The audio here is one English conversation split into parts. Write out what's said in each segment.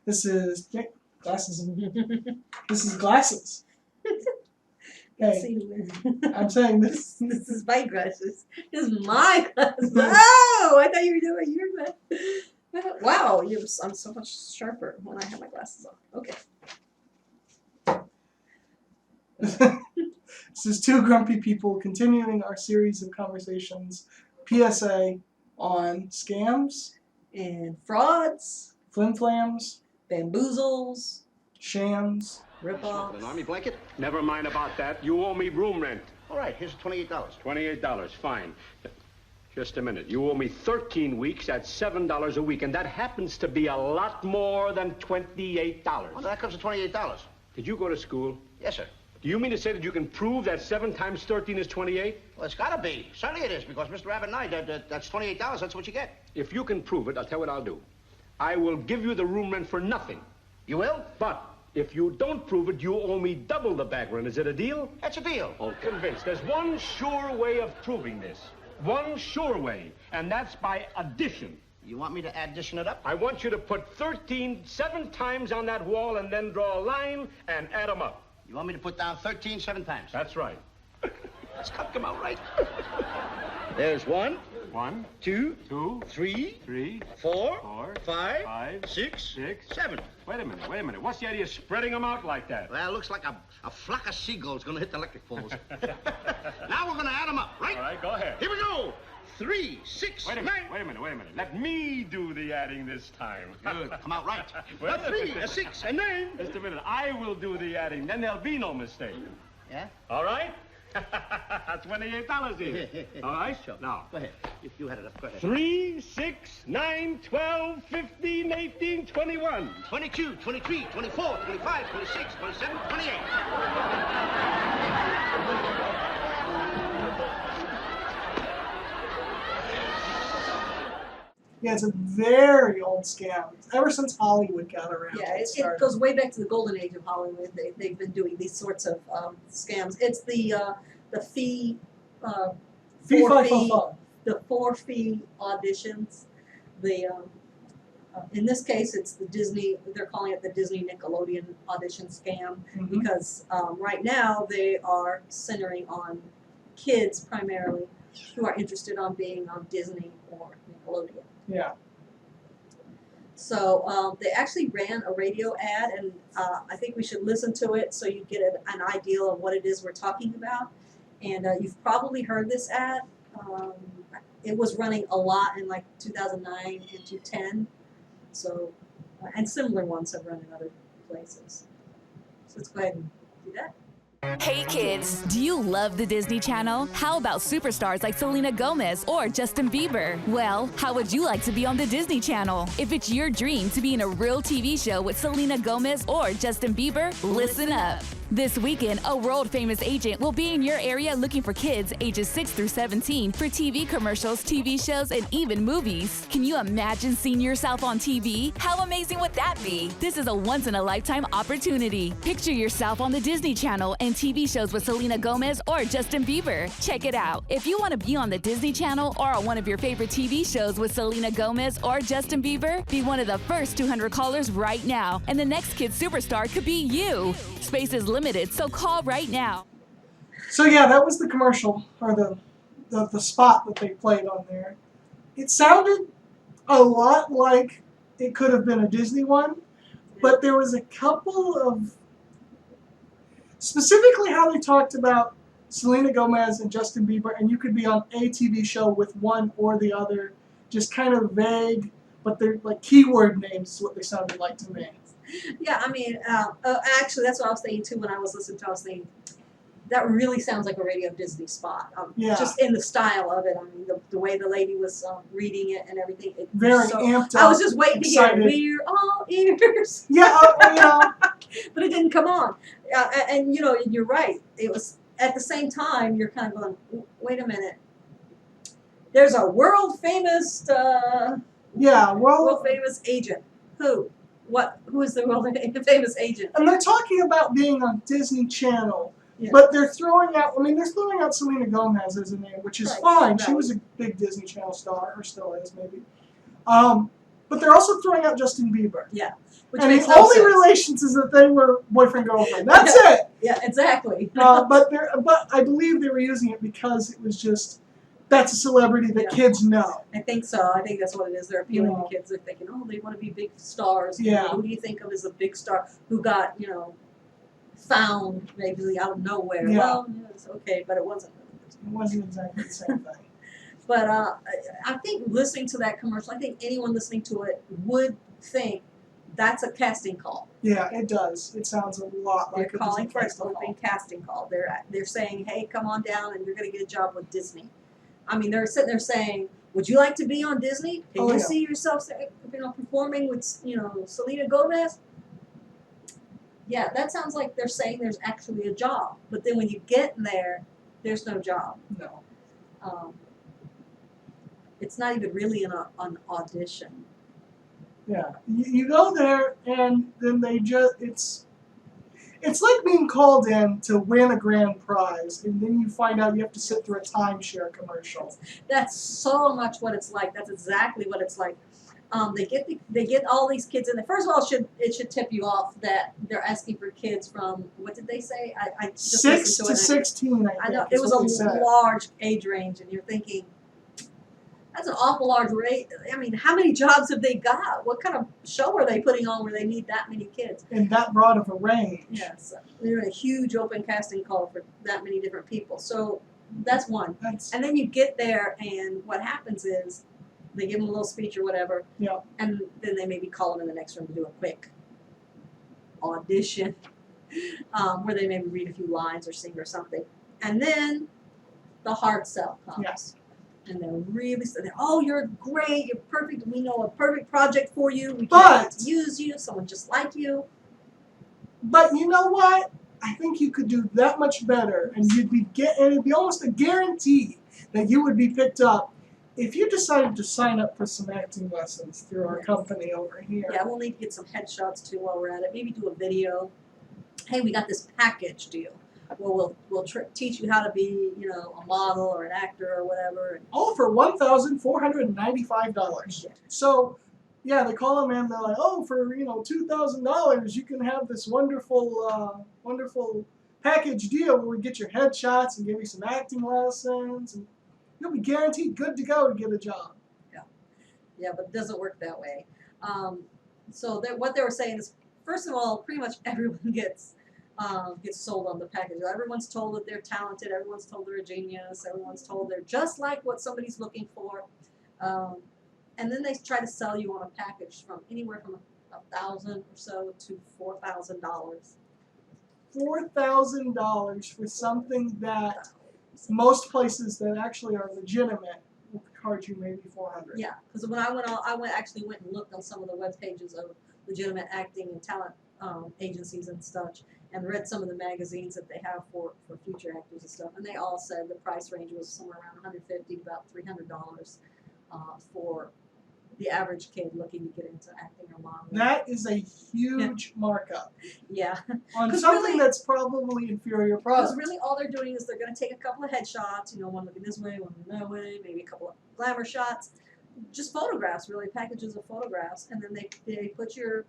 This is glasses. This is glasses. Hey, I'm saying this. This is my glasses. This is my glasses. Oh, I thought you were doing your glasses. Wow, I'm so much sharper when I have my glasses on. Okay. This is two grumpy people continuing our series of conversations. P.S.A. on scams, And frauds, flim-flams, bamboozles, shams. rip-offs. An army blanket? Never mind about that. You owe me room rent. All right, here's $28. $28, fine. Just a minute. You owe me 13 weeks at $7 a week, and that happens to be a lot more than $28. Well, that comes to $28. Did you go to school? Yes, sir. Do you mean to say that you can prove that 7 times 13 is 28? Well, it's gotta be. Certainly it is, because Mr. Rabbit and I, that's $28. That's what you get. If you can prove it, I'll tell you what I'll do. I will give you the room rent for nothing. You will? But if you don't prove it, you owe me double the back rent. Is it a deal? That's a deal. Oh, convinced. There's one sure way of proving this. One sure way, and that's by addition. You want me to addition it up? I want you to put 7 times on that wall and then draw a line and add them up. You want me to put down 13 7 times? That's right. That's gotta come out right. There's 1, 1, 2, 2, 3, 3, 4, 4, 5, 5, 6, 6, 7. Wait a minute. What's the idea of spreading them out like that? Well, it looks like a flock of seagulls gonna hit the electric poles. Now we're gonna add them up, right? All right, go ahead. Here we go. 3, 6, Wait a 9. minute. Let me do the adding this time. Good. Come out right. Well, A 3, a 6, a 9. Just a minute. I will do the adding. Then there'll be no mistake. Yeah? All right? $28 here. All right? Sure. Now. Go ahead. If you had it up, go ahead. 3, 6, 9, 12, 15, 18, 21. 22, 23, 24, 25, 26, 27, 28. Yeah, it's a very old scam. Ever since Hollywood got around. Yeah, it started. goes way back to the golden age of Hollywood. They've been doing these sorts of scams. It's the fee, Fee, four fi, fee, fun, fun. the 4-fee auditions. The in this case, it's the Disney. They're calling it the Disney Nickelodeon audition scam because right now they are centering on kids primarily who are interested on being on Disney or Nickelodeon. Yeah. So they actually ran a radio ad, and I think we should listen to it so you get an idea of what it is we're talking about. And you've probably heard this ad. It was running a lot in like 2009 and 2010. So, and similar ones have run in other places. So let's go ahead and do that. Hey kids, do you love the Disney Channel? How about superstars like Selena Gomez or Justin Bieber? Well, how would you like to be on the Disney Channel? If it's your dream to be in a real TV show with Selena Gomez or Justin Bieber, listen up. This weekend, a world-famous agent will be in your area looking for kids ages 6 through 17 for TV commercials, TV shows, and even movies. Can you imagine seeing yourself on TV? How amazing would that be? This is a once-in-a-lifetime opportunity. Picture yourself on the Disney Channel and TV shows with Selena Gomez or Justin Bieber. Check it out. If you want to be on the Disney Channel or on one of your favorite TV shows with Selena Gomez or Justin Bieber, be one of the first 200 callers right now, and the next kid superstar could be you. Space is limited, so call right now. So yeah, that was the commercial, or the spot that they played on there. It sounded a lot like it could have been a Disney one, but there was a couple of, specifically how they talked about Selena Gomez and Justin Bieber, and you could be on a TV show with one or the other, just kind of vague, but they're like keyword names is what they sounded like to me. Yeah, I mean, actually, that's what I was thinking too when I was listening to it. I was thinking, that really sounds like a Radio Disney spot. Yeah. Just in the style of it. I mean, the way the lady was reading it and everything. Very amped up. I was just waiting excited. to hear, we're all ears. Yeah, But it didn't come on. And, you know, you're right. It was, at the same time, you're kind of going, wait a minute. There's a world-famous world-famous agent. Who? Who is the world famous agent? And they're talking about being on Disney Channel, Yeah. but they're throwing out, they're throwing out Selena Gomez as a name, which is Right, fine. right. She was a big Disney Channel star, or still is maybe. But But they're also throwing out Justin Bieber. Yeah. Which And makes the no only sense. relations is that they were boyfriend girlfriend. That's it. Yeah, exactly. But I believe they were using it because it was just that's a celebrity that Yeah. kids know. I think so. I think that's what it is. They're appealing Yeah. to kids. They're thinking, oh, they want to be big stars. Yeah. Who do you think of as a big star who got, found maybe out of nowhere? Yeah. Well, it's okay, but it wasn't. It wasn't exactly the same thing. But I think listening to that commercial, I think anyone listening to it would think that's a casting call. Yeah, it does. It sounds a lot They're like calling for an casting open call. casting call. They're saying, hey, come on down and you're going to get a job with Disney. I mean, they're sitting there saying, would you like to be on Disney? Can Oh, you yeah. see yourself, performing with, Selena Gomez? Yeah, that sounds like they're saying there's actually a job. But then when you get there, there's no job. No. It's not even really an audition. Yeah. You go there and then they just it's like being called in to win a grand prize and then you find out you have to sit through a timeshare commercial. That's so much what it's like. That's exactly what it's like. They get all these kids in there. First of all, it should tip you off that they're asking for kids from, what did they say? I just 6 listened to to it. 16, I I think. know is it was what a they said. large age range, and you're thinking, that's an awful large rate. I mean, how many jobs have they got? What kind of show are they putting on where they need that many kids? And that broad of a range. Yes, they're a huge open casting call for that many different people. So that's one. That's And then you get there, and what happens is they give them a little speech or whatever, yeah. and then they maybe call them in the next room to do a quick audition, where they maybe read a few lines or sing or something. And then the hard sell comes. Yes. And they're really saying, oh, you're great, you're perfect, we know a perfect project for you, we But- can't wait to use you, someone just like you. But you know what? I think you could do that much better, and it'd be almost a guarantee that you would be picked up if you decided to sign up for some acting lessons through our Yes. company over here. Yeah, we'll need to get some headshots too while we're at it, maybe do a video. Hey, we got this package deal. Well, we'll teach you how to be, a model or an actor or whatever. And All for $1,495. Yeah. So, yeah, they call them and they're like, oh, for $2,000, you can have this wonderful, wonderful package deal where we get your headshots and give you some acting lessons, and you'll be guaranteed good to go to get a job. Yeah, but it doesn't work that way. So what they were saying is, first of all, pretty much everyone gets sold on the package. Everyone's told that they're talented. Everyone's told they're a genius. Everyone's told they're just like what somebody's looking for. And then they try to sell you on a package from anywhere from $1,000 or so to $4,000. $4,000 for something that most places that actually are legitimate will charge you maybe $400. Yeah, because when I actually went and looked on some of the web pages of legitimate acting and talent agencies and such, and read some of the magazines that they have for future actors and stuff, and they all said the price range was somewhere around $150 to about $300 for the average kid looking to get into acting or modeling. That is a huge markup Yeah, on 'Cause something really- that's probably inferior because product. really all they're doing is they're going to take a couple of headshots, one looking this way, one looking that way, maybe a couple of glamour shots, just photographs, really, packages of photographs, and then they put your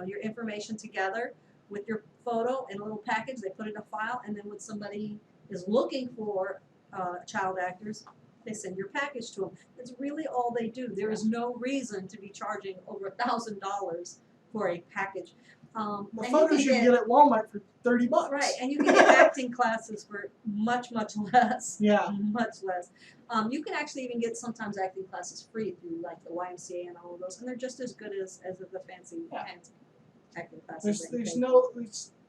your information together with your photo in a little package. They put it in a file, and then when somebody is looking for child actors, they send your package to them. That's really all they do. There is no reason to be charging over $1,000 for a package. The And photos you can get at Walmart for $30. right, and you can get acting classes for much, much less. Yeah. Much less. You can actually even get sometimes acting classes free through like the YMCA and all of those, and they're just as good as the fancy acting classes.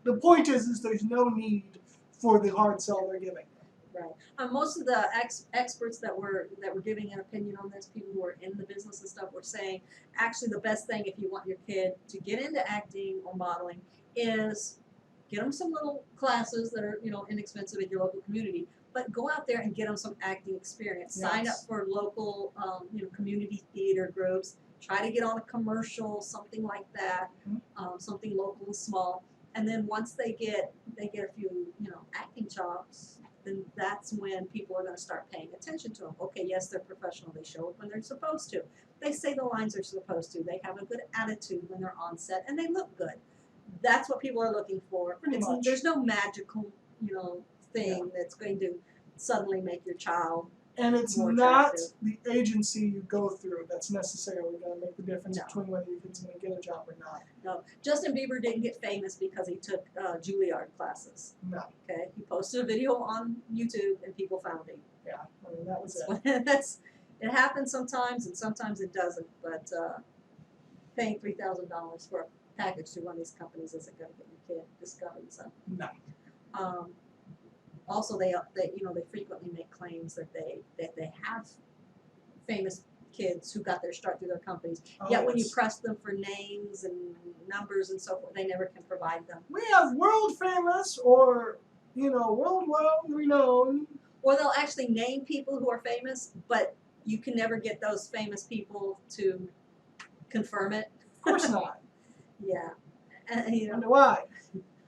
The point is there's no need for the hard sell they're giving. Right. Most of the experts that were giving an opinion on this, people who are in the business and stuff, were saying actually the best thing if you want your kid to get into acting or modeling is get them some little classes that are inexpensive in your local community, but go out there and get them some acting experience. Yes. Sign up for local community theater groups. Try to get on a commercial, something like that, something local and small. And then once they get a few acting chops, then that's when people are going to start paying attention to them. Okay, yes, they're professional. They show up when they're supposed to. They say the lines they're supposed to. They have a good attitude when they're on set, and they look good. That's what people are looking for. Pretty much. There's no magical, thing that's going to suddenly make your child. And it's More not attractive. the agency you go through that's necessarily going to make the difference No. between whether your kid's going to get a job or not. No, Justin Bieber didn't get famous because he took Juilliard classes. No. Okay, he posted a video on YouTube and people found him. Yeah, I mean, that was it. It happens sometimes and sometimes it doesn't. But paying $3,000 for a package to one of these companies isn't going to get your kid discovered. So. No. Also, they frequently make claims that they have famous kids who got their start through their companies. Oh, Yet when you yes. press them for names and numbers and so forth, they never can provide them. We have world famous or, world renowned. Or they'll actually name people who are famous, but you can never get those famous people to confirm it. Of course not. Yeah. And, Wonder why.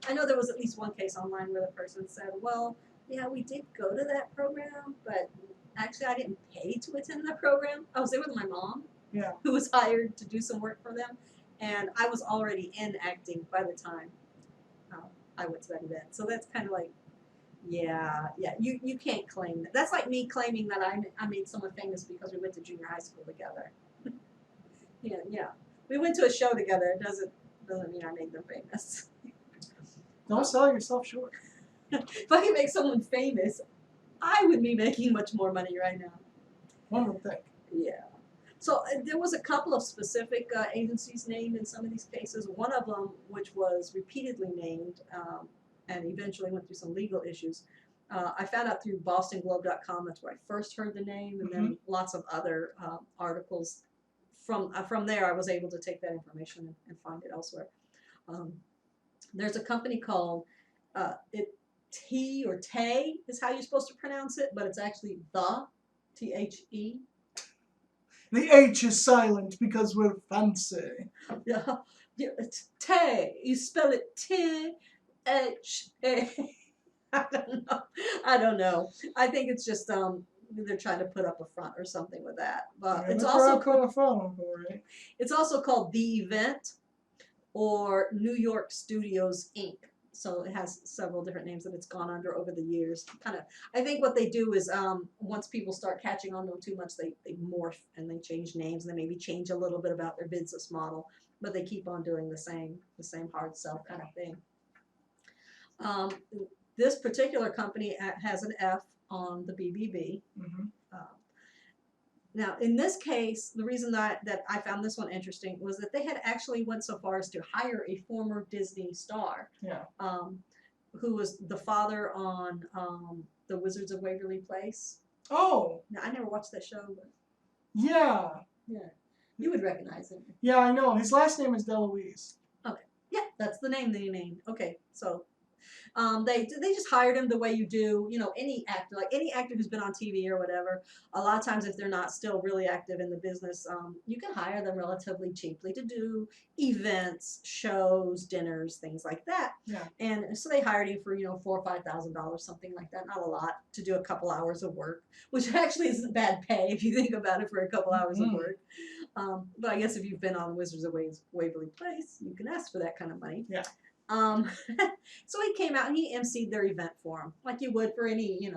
I know there was at least one case online where the person said, well, yeah, we did go to that program, but actually I didn't pay to attend that program. I was there with my mom, Yeah. who was hired to do some work for them, and I was already in acting by the time I went to that event. So that's kind of like, yeah, you can't claim that. That's like me claiming that I made someone famous because we went to junior high school together. Yeah. We went to a show together. It doesn't mean I made them famous. Don't sell yourself short. If I could make someone famous, I would be making much more money right now. One would think. Yeah. So there was a couple of specific agencies named in some of these cases. One of them, which was repeatedly named and eventually went through some legal issues, I found out through BostonGlobe.com. That's where I first heard the name, and then lots of other articles. From there, I was able to take that information and find it elsewhere. There's a company called T or Tay is how you're supposed to pronounce it, but it's actually THE. The H is silent because we're fancy. Yeah, it's Tay. You spell it T-H-A. I don't know. I think it's just they're trying to put up a front or something with that. But it's also called The Event or New York Studios Inc. So it has several different names that it's gone under over the years. I think what they do is once people start catching on to them too much, they morph and they change names and they maybe change a little bit about their business model, but they keep on doing the same hard sell kind of thing. This particular company has an F on the BBB. Now, in this case, the reason that I found this one interesting was that they had actually went so far as to hire a former Disney star, who was the father on The Wizards of Waverly Place. Oh. Now, I never watched that show, but Yeah. you would recognize him. Yeah, I know. His last name is DeLuise. Okay. Yeah, that's the name that he named. Okay, so they just hired him the way you do, any actor, like any actor who's been on TV or whatever. A lot of times if they're not still really active in the business, you can hire them relatively cheaply to do events, shows, dinners, things like that. Yeah. And so they hired him for, $4,000 or $5,000, something like that. Not a lot, to do a couple hours of work, which actually isn't bad pay if you think about it for a couple hours of work. But I guess if you've been on Wizards of Waverly Place, you can ask for that kind of money. Yeah. So he came out and he emceed their event for them, like you would for any,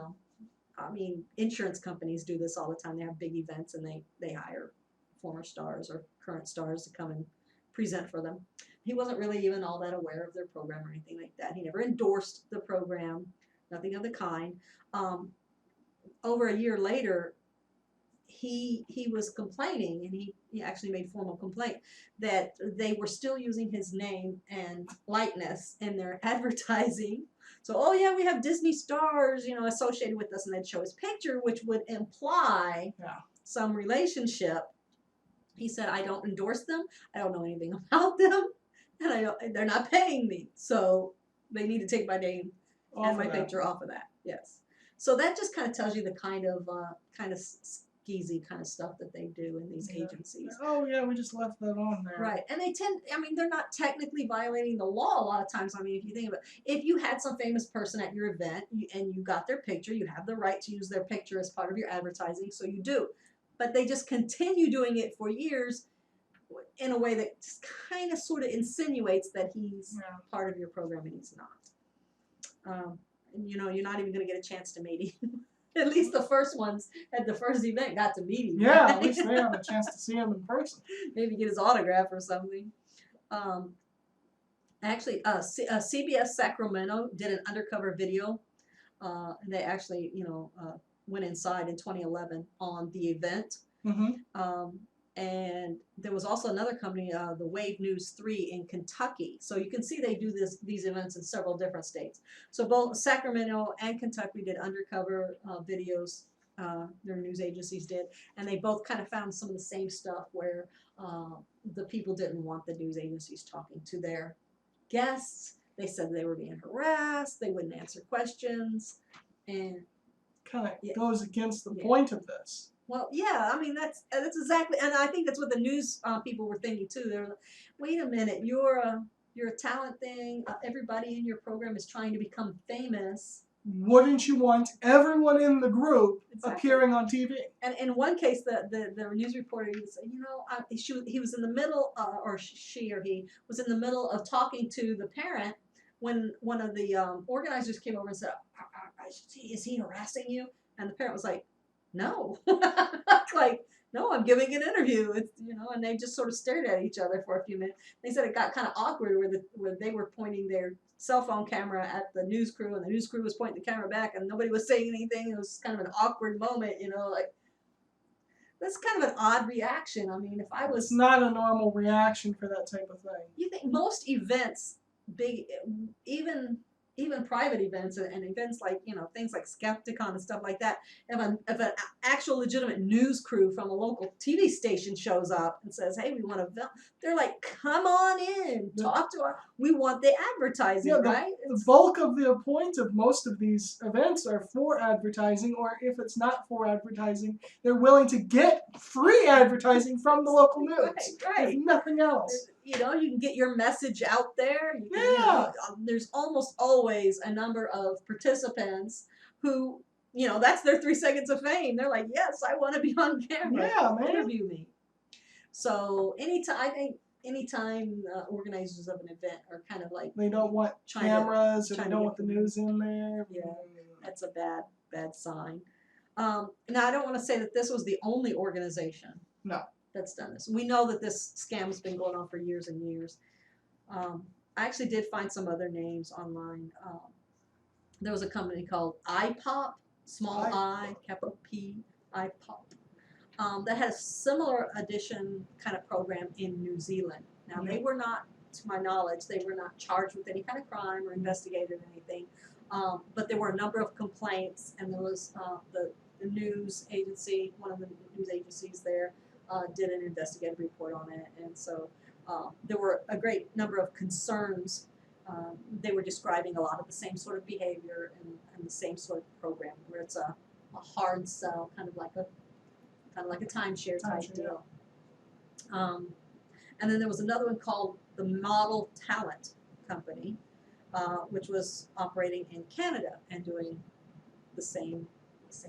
insurance companies do this all the time. They have big events and they hire former stars or current stars to come and present for them. He wasn't really even all that aware of their program or anything like that. He never endorsed the program, nothing of the kind. Over a year later, he was complaining, and he actually made formal complaint that they were still using his name and likeness in their advertising. So, oh yeah, we have Disney stars, associated with us, and they'd show his picture, which would imply some relationship. He said, I don't endorse them, I don't know anything about them, and they're not paying me, so they need to take my name and my picture off of that. Yes. So that just kind of tells you the kind of geezy kind of stuff that they do in these Yeah. agencies. Oh yeah, we just left that on there. Right, and they tend, I mean, they're not technically violating the law a lot of times. I mean, if you think about it, if you had some famous person at your event and you got their picture, you have the right to use their picture as part of your advertising, so you do. But they just continue doing it for years in a way that just kind of sort of insinuates that he's Yeah. part of your program and he's not. And you know, you're not even going to get a chance to meet him. At least the first ones at the first event got to meet him. Yeah, right? at least they have a chance to see him in person. Maybe get his autograph or something. Actually, CBS Sacramento did an undercover video. And they actually, went inside in 2011 on the event. Mm-hmm. And there was also another company, the Wave News 3 in Kentucky. So you can see they do these events in several different states. So both Sacramento and Kentucky did undercover videos. Their news agencies did, and they both kind of found some of the same stuff where the people didn't want the news agencies talking to their guests. They said they were being harassed. They wouldn't answer questions, and Kind of Yeah. goes against the Yeah. point of this. well, yeah, I mean that's exactly, and I think that's what the news people were thinking too. They're like, wait a minute, you're a talent thing. Everybody in your program is trying to become famous. Wouldn't you want everyone in the group Exactly. appearing on TV? And in one case, the news reporter would say, he was in the middle, or she or he was in the middle of talking to the parent when one of the organizers came over and said, "Is he harassing you?" And the parent was like, "No," like, "No, I'm giving an interview." It's and they just sort of stared at each other for a few minutes. They said it got kind of awkward where they were pointing their cell phone camera at the news crew, and the news crew was pointing the camera back, and nobody was saying anything. It was kind of an awkward moment, like that's kind of an odd reaction. I mean, if I was, It's not a normal reaction for that type of thing. you think most events, big, even private events and events like things like Skepticon and stuff like that, if an actual legitimate news crew from a local TV station shows up and says, "Hey, we want to," they're like, "Come on in, talk to us. We want the advertising, Yeah, right?" the bulk of the point of most of these events are for advertising, or if it's not for advertising, they're willing to get free advertising from the local news. Right. If nothing else. You can get your message out there. You can, Yeah. There's almost always a number of participants who, that's their 3 seconds of fame. They're like, "Yes, I want to be on camera. Yeah, man. Interview me." So I think anytime organizers of an event are kind of like, They don't want Trying to- cameras, or trying they to don't get want the the news in there. Yeah. that's a bad sign. Now, I don't want to say that this was the only organization No. that's done this. We know that this scam's been going on for years and years. I actually did find some other names online. There was a company called iPop, small I, capital P, iPop, that had a similar audition kind of program in New Zealand. Now, they were not, to my knowledge, they were not charged with any kind of crime or investigated anything. But there were a number of complaints, and there was the news agency, one of the news agencies there, did an investigative report on it, and so there were a great number of concerns. They were describing a lot of the same sort of behavior and the same sort of program, where it's a hard sell, kind of like a timeshare type deal. And then there was another one called the Model Talent Company, which was operating in Canada and doing the same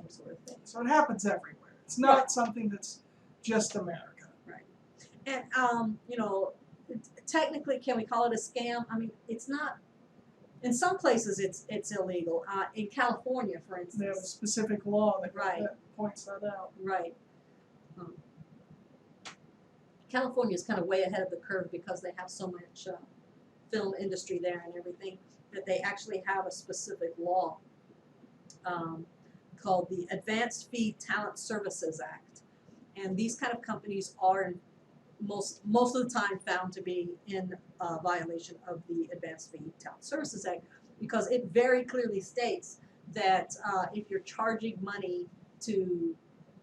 sort of thing. So it happens everywhere. It's not something that's just America. And technically, can we call it a scam? I mean, it's not. In some places, it's illegal. In California, for instance, They have a specific law that Right. points that out. right. California is kind of way ahead of the curve because they have so much film industry there and everything, that they actually have a specific law called the Advanced Fee Talent Services Act, and these kind of companies are most of the time found to be in violation of the Advanced Fee Talent Services Act, because it very clearly states that if you're charging money to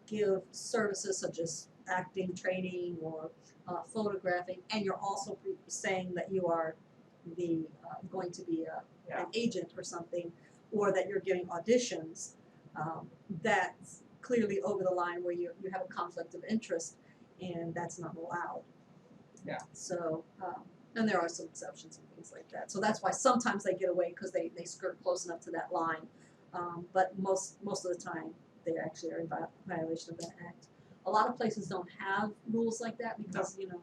give services such as acting training or photographing, and you're also saying that you are going to be an agent or something, or that you're giving auditions, that clearly over the line where you have a conflict of interest, and that's not allowed. Yeah. So, and there are some exceptions and things like that. So that's why sometimes they get away because they skirt close enough to that line. But most of the time, they actually are in violation of that act. A lot of places don't have rules like that because, you know,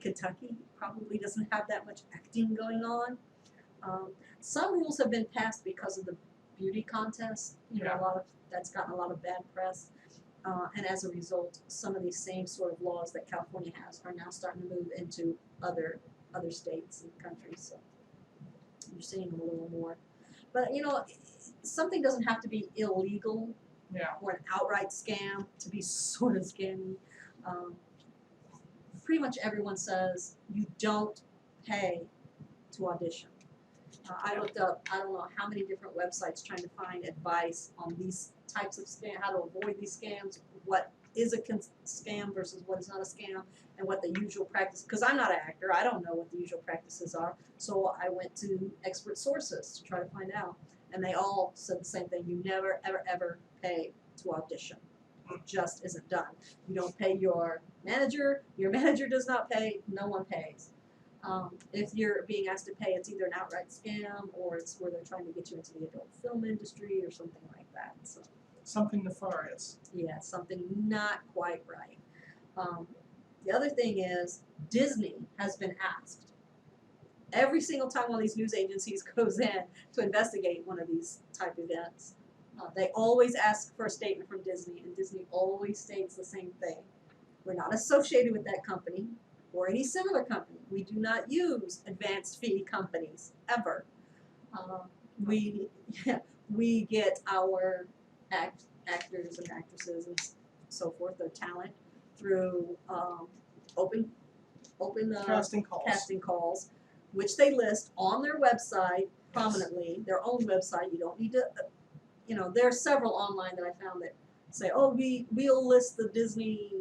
Kentucky probably doesn't have that much acting going on. Some rules have been passed because of the beauty contest. You know, Yeah. that's gotten a lot of bad press. And as a result, some of these same sort of laws that California has are now starting to move into other states and countries. So you're seeing them a little more. But you know, something doesn't have to be illegal Yeah. or an outright scam to be sort of scammy. Pretty much everyone says you don't pay to audition. I looked up, I don't know how many different websites trying to find advice on these types of scam, how to avoid these scams, what is a scam versus what is not a scam, and what the usual practice. Because I'm not an actor, I don't know what the usual practices are. So I went to expert sources to try to find out, and they all said the same thing: you never, ever, ever pay to audition. It just isn't done. You don't pay your manager does not pay, no one pays. If you're being asked to pay, it's either an outright scam or it's where they're trying to get you into the adult film industry or something like that. So, Something nefarious. yeah, something not quite right. The other thing is Disney has been asked every single time one of these news agencies goes in to investigate one of these type events. They always ask for a statement from Disney, and Disney always states the same thing. We're not associated with that company or any similar company. We do not use advanced fee companies, ever. We get our actors and actresses and so forth, their talent, through open Casting calls. which they list on their website prominently, their own website. You don't need to, you know, there are several online that I found that say, oh, we'll list the Disney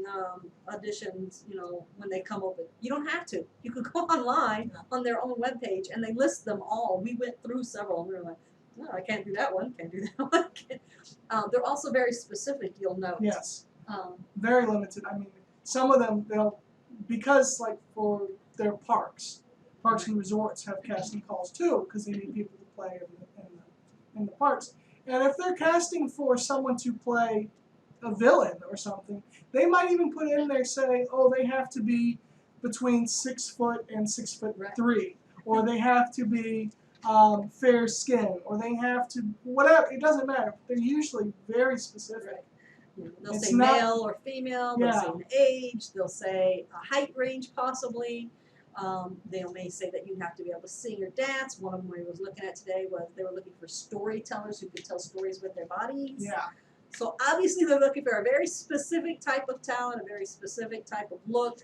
auditions, you know, when they come open. You don't have to. You could go online on their own webpage and they list them all. We went through several and we were like, no, I can't do that one, can't do that one. They're also very specific, you'll note. Yes. Very limited. I mean, some of them because like for their parks and resorts have casting calls too because they need people to play in the parks. And if they're casting for someone to play a villain or something, they might even put in there say, oh, they have to be between 6 foot and 6'3", or they have to be fair skin, or they have to whatever. It doesn't matter. They're usually very specific. They'll It's say not- male or female, they'll say an age, they'll say a height range possibly. They may say that you have to be able to sing or dance. One of them we was looking at today was they were looking for storytellers who could tell stories with their bodies. Yeah. So obviously they're looking for a very specific type of talent, a very specific type of look.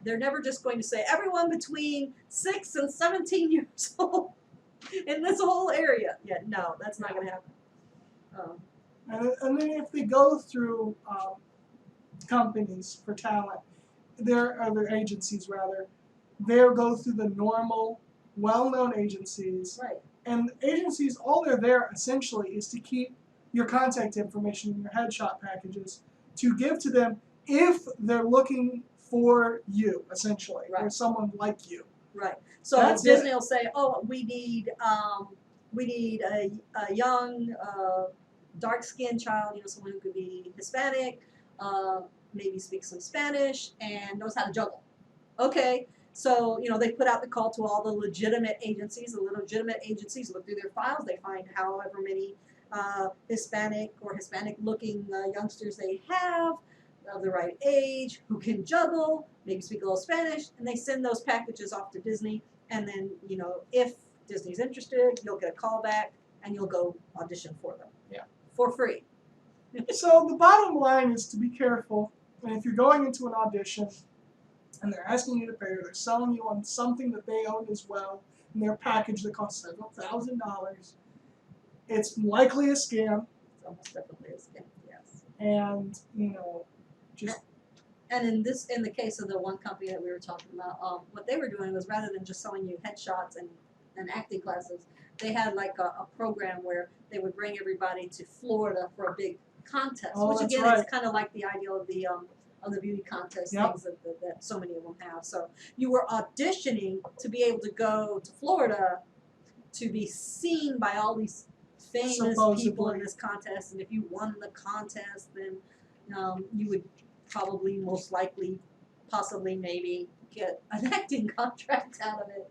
They're never just going to say everyone between 6 and 17 years old in this whole area. Yeah, no, that's not going to happen. And then if they go through companies for talent, their other agencies rather, they'll go through the normal, well-known agencies. Right. And agencies, all they're there essentially is to keep your contact information in your headshot packages to give to them if they're looking for you, essentially, or Right. someone like you. Right. So That's Disney it. will say, "Oh, we need a young, dark-skinned child. You know, someone who could be Hispanic, maybe speaks some Spanish, and knows how to juggle." Okay. So you know they put out the call to all the legitimate agencies. The legitimate agencies look through their files. They find however many Hispanic or Hispanic-looking youngsters they have, of the right age, who can juggle, maybe speak a little Spanish, and they send those packages off to Disney. And then, you know, if Disney's interested, you'll get a call back and you'll go audition for them. Yeah. For free. So the bottom line is to be careful. And if you're going into an audition and they're asking you to pay, or they're selling you on something that they own as well, in their package that costs several $1,000s, it's likely a scam. It's almost definitely a scam, yes. And, you know, just And in the case of the one company that we were talking about, what they were doing was rather than just selling you headshots and acting classes, they had like a program where they would bring everybody to Florida for a big contest, Oh, which that's again right. is kind of like the idea of the beauty contest Yep. things that so many of them have. So you were auditioning to be able to go to Florida to be seen by all these famous people Supposedly. in this contest, and if you won the contest, then you would probably, most likely, possibly, maybe get an acting contract out of it.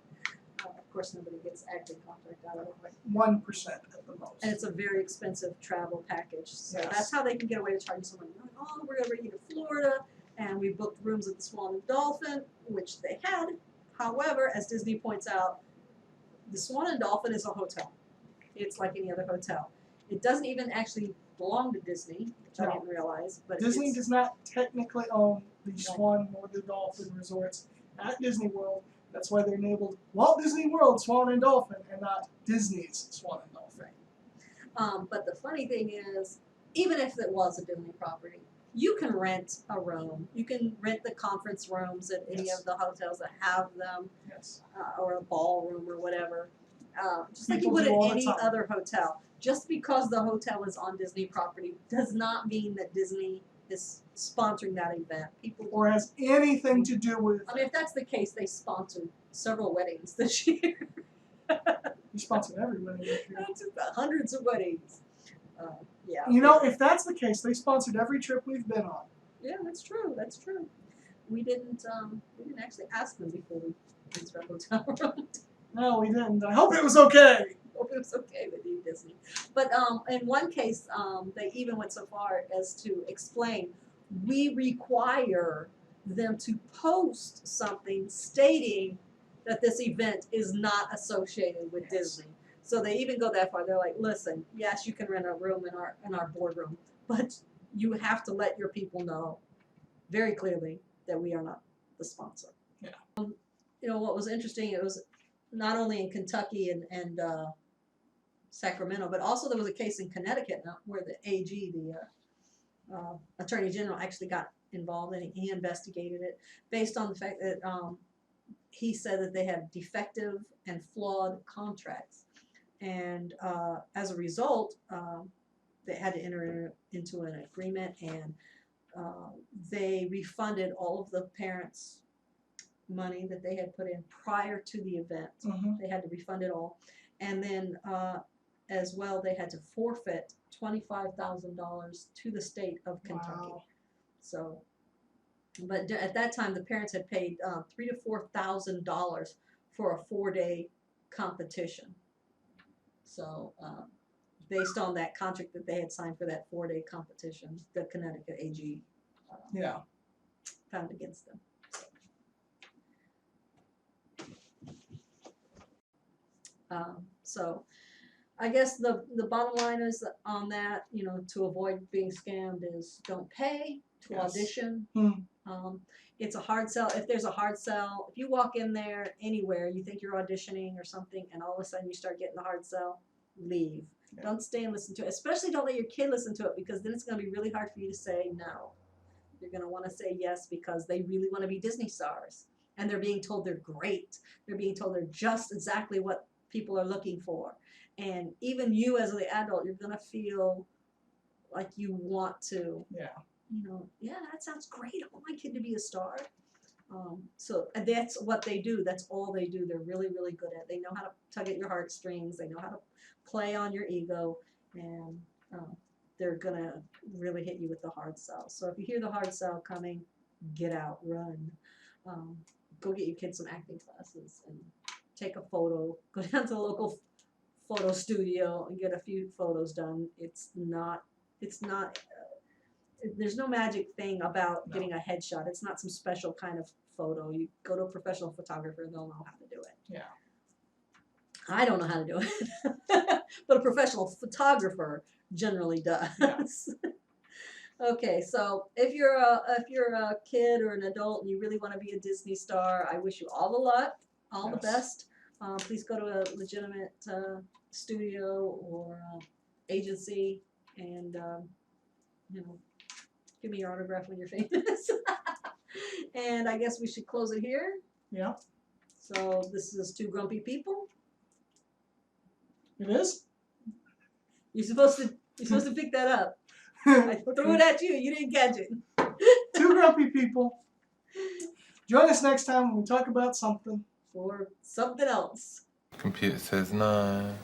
Of course, nobody gets acting contract out of it, but 1% at the most. and it's a very expensive travel package. So Yes. that's how they can get away with charging someone. Like, oh, we're gonna bring you to Florida, and we booked rooms at the Swan and Dolphin, which they had. However, as Disney points out, the Swan and Dolphin is a hotel. It's like any other hotel. It doesn't even actually belong to Disney, which I No. didn't realize. But Disney it's, does not technically own the Swan or the Dolphin resorts at Disney World. That's why they're labeled Walt Disney World Swan and Dolphin and not Disney's Swan and Dolphin. But the funny thing is, even if it was a Disney property, you can rent a room. You can rent the conference rooms at any Yes. of the hotels that have them, Yes. or a ballroom or whatever. Just like you People would do at all the any time. other hotel. Just because the hotel is on Disney property does not mean that Disney is sponsoring that event. People, Or has anything to do with. I mean, if that's the case, they sponsored several weddings this year. You sponsored everybody this year. That's hundreds of weddings. Yeah. You know, if that's the case, they sponsored every trip we've been on. Yeah, that's true. That's true. We didn't actually ask them before we went to our hotel room. No, we didn't. I hope it was okay. Hope it was okay with you, Disney. But in one case, they even went so far as to explain, we require them to post something stating that this event is not associated with Yes. Disney. So they even go that far. They're like, listen, yes, you can rent a room in our boardroom, but you have to let your people know very clearly that we are not the sponsor. Yeah. You know what was interesting? It was not only in Kentucky and Sacramento, but also there was a case in Connecticut where the AG, the Attorney General, actually got involved and he investigated it based on the fact that he said that they had defective and flawed contracts, and as a result, they had to enter into an agreement, and they refunded all of the parents' money that they had put in prior to the event. Mm-hmm. They had to refund it all, and then as well they had to forfeit $25,000 to the state of Kentucky. Wow. So, but at that time the parents had paid $3,000 to $4,000 for a 4-day competition. So, based on that contract that they had signed for that 4-day competition, the Connecticut AG Yeah. found against them. So I guess the bottom line is on that, you know, to avoid being scammed is don't pay to Yes. audition. Hmm. It's a hard sell. If there's a hard sell, if you walk in there anywhere, you think you're auditioning or something, and all of a sudden you start getting the hard sell, leave. Yeah. Don't stay and listen to it. Especially don't let your kid listen to it, because then it's going to be really hard for you to say no. You're going to want to say yes because they really want to be Disney stars. And they're being told they're great. They're being told they're just exactly what people are looking for. And even you as the adult, you're going to feel like you want to, Yeah. you know, yeah, that sounds great. I want my kid to be a star. So that's what they do. That's all they do. They're really, really good at it. They know how to tug at your heartstrings. They know how to play on your ego. And they're going to really hit you with the hard sell. So if you hear the hard sell coming, get out, run. Go get your kids some acting classes and take a photo. Go down to the local photo studio and get a few photos done. It's not, there's no magic thing about getting a headshot. It's not some special kind of photo. You go to a professional photographer, they'll know how to do it. Yeah. I don't know how to do it, but a professional photographer generally does. Okay, so if you're a kid or an adult and you really want to be a Disney star, I wish you all the luck, all the best. Please go to a legitimate studio or agency, and you know, give me your autograph when you're famous. And I guess we should close it here. Yeah. So this is Two Grumpy People. It is? You're supposed to pick that up. I threw it at you. You didn't catch it. Two grumpy people. Join us next time when we talk about something. Or something else. Computer says no.